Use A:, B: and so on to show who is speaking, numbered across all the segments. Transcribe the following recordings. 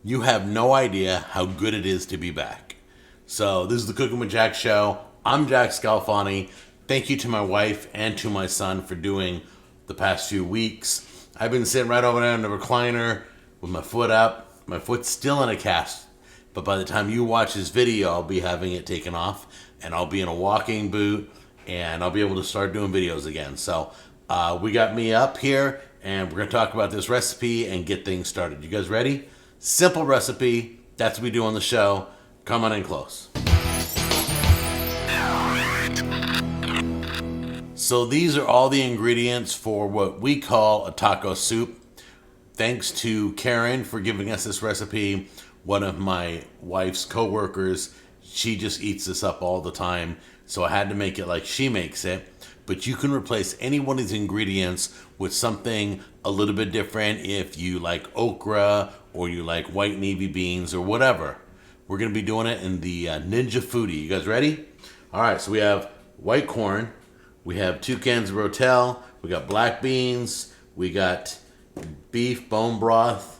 A: You have no idea how good it is to be back. So this is the Cooking with Jack show. I'm Jack Scalfani. Thank you to my wife and to my son for doing the past few weeks. I've been sitting right over there in the recliner with my foot up. My foot's still in a cast, but by the time you watch this video, I'll be having it taken off and I'll be in a walking boot and I'll be able to start doing videos again. So we got me up here and we're gonna talk about this recipe and get things started. You guys ready? Simple recipe, that's what we do on the show. Come on in close. So these are all the ingredients for what we call a taco soup. Thanks to Karen for giving us this recipe. One of my wife's co-workers, she just eats this up all the time. So I had to make it like she makes it. But you can replace any one of these ingredients with something a little bit different if you like okra or you like white navy beans or whatever. We're gonna be doing it in the Ninja Foodi. You guys ready? All right, so we have white corn. We have 2 cans of Rotel. We got black beans. We got beef bone broth.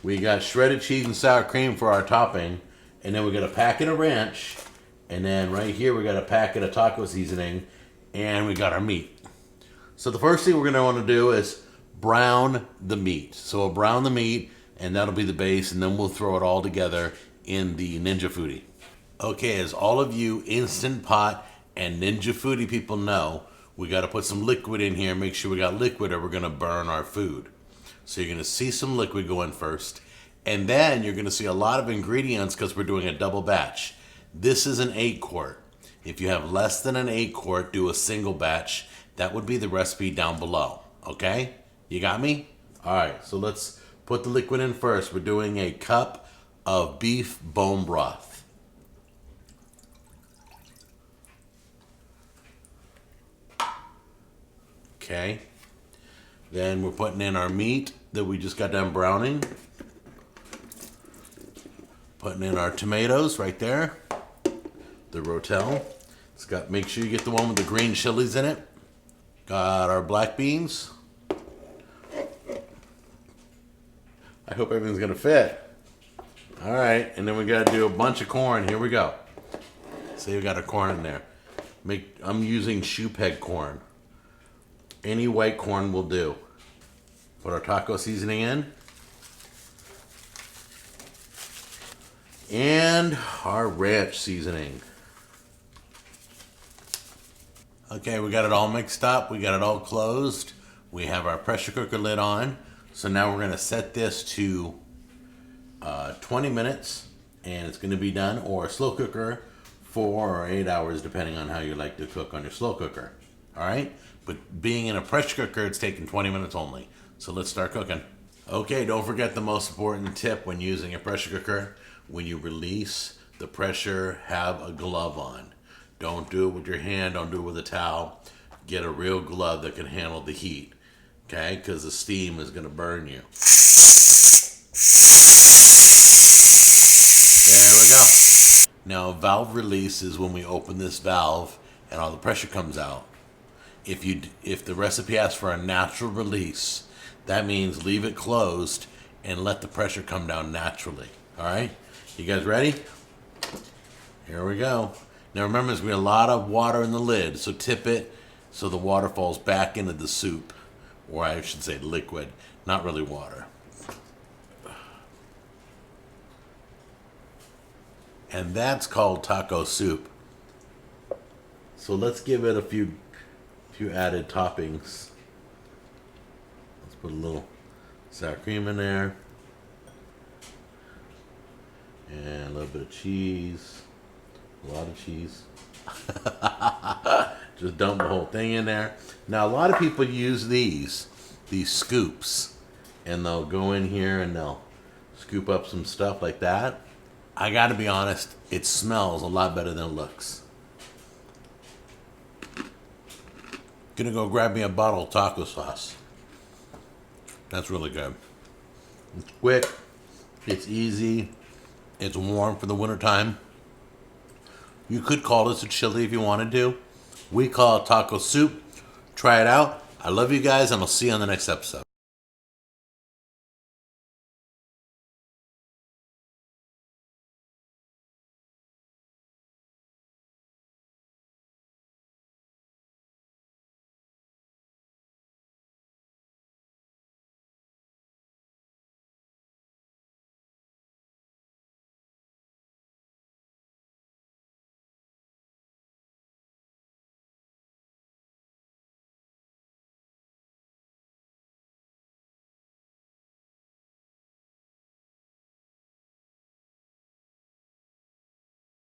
A: We got shredded cheese and sour cream for our topping. And then we got a packet of ranch. And then right here we got a packet of taco seasoning. And we got our meat. So the first thing we're gonna wanna do is brown the meat. So we'll brown the meat and that'll be the base, and then we'll throw it all together in the Ninja Foodi. Okay, as all of you Instant Pot and Ninja Foodi people know, we gotta put some liquid in here, make sure we got liquid or we're gonna burn our food. So you're gonna see some liquid go in first, and then you're gonna see a lot of ingredients because we're doing a double batch. This is an 8 quart. If you have less than an 8 quart, do a single batch. That would be the recipe down below, okay? You got me? All right, so let's put the liquid in first. We're doing a cup of beef bone broth. Okay. Then we're putting in our meat that we just got done browning. Putting in our tomatoes right there. The Rotel. Make sure you get the one with the green chilies in it. Got our black beans. I hope everything's gonna fit. All right, and then we gotta do a bunch of corn. Here we go. See, we got our corn in there. I'm using shoe peg corn. Any white corn will do. Put our taco seasoning in. And our ranch seasoning. Okay, we got it all mixed up. We got it all closed. We have our pressure cooker lid on. So now we're gonna set this to 20 minutes and it's gonna be done, or a slow cooker 4 or 8 hours, depending on how you like to cook on your slow cooker. All right, but being in a pressure cooker, it's taking 20 minutes only. So let's start cooking. Okay, don't forget the most important tip when using a pressure cooker. When you release the pressure, have a glove on. Don't do it with your hand, don't do it with a towel. Get a real glove that can handle the heat, okay? Because the steam is gonna burn you. There we go. Now, valve release is when we open this valve and all the pressure comes out. If the recipe asks for a natural release, that means leave it closed and let the pressure come down naturally. All right, you guys ready? Here we go. Now remember, there's gonna be a lot of water in the lid, so tip it so the water falls back into the soup, or I should say liquid, not really water. And that's called taco soup. So let's give it a few added toppings. Let's put a little sour cream in there. And a little bit of cheese. A lot of cheese. Just dump the whole thing in there. Now a lot of people use these scoops, and they'll go in here and they'll scoop up some stuff like that. I gotta be honest, it smells a lot better than it looks. Gonna go grab me a bottle of taco sauce. That's really good. It's quick, it's easy, it's warm for the winter time. You could call this a chili if you wanted to. We call it taco soup. Try it out. I love you guys, and I'll see you on the next episode.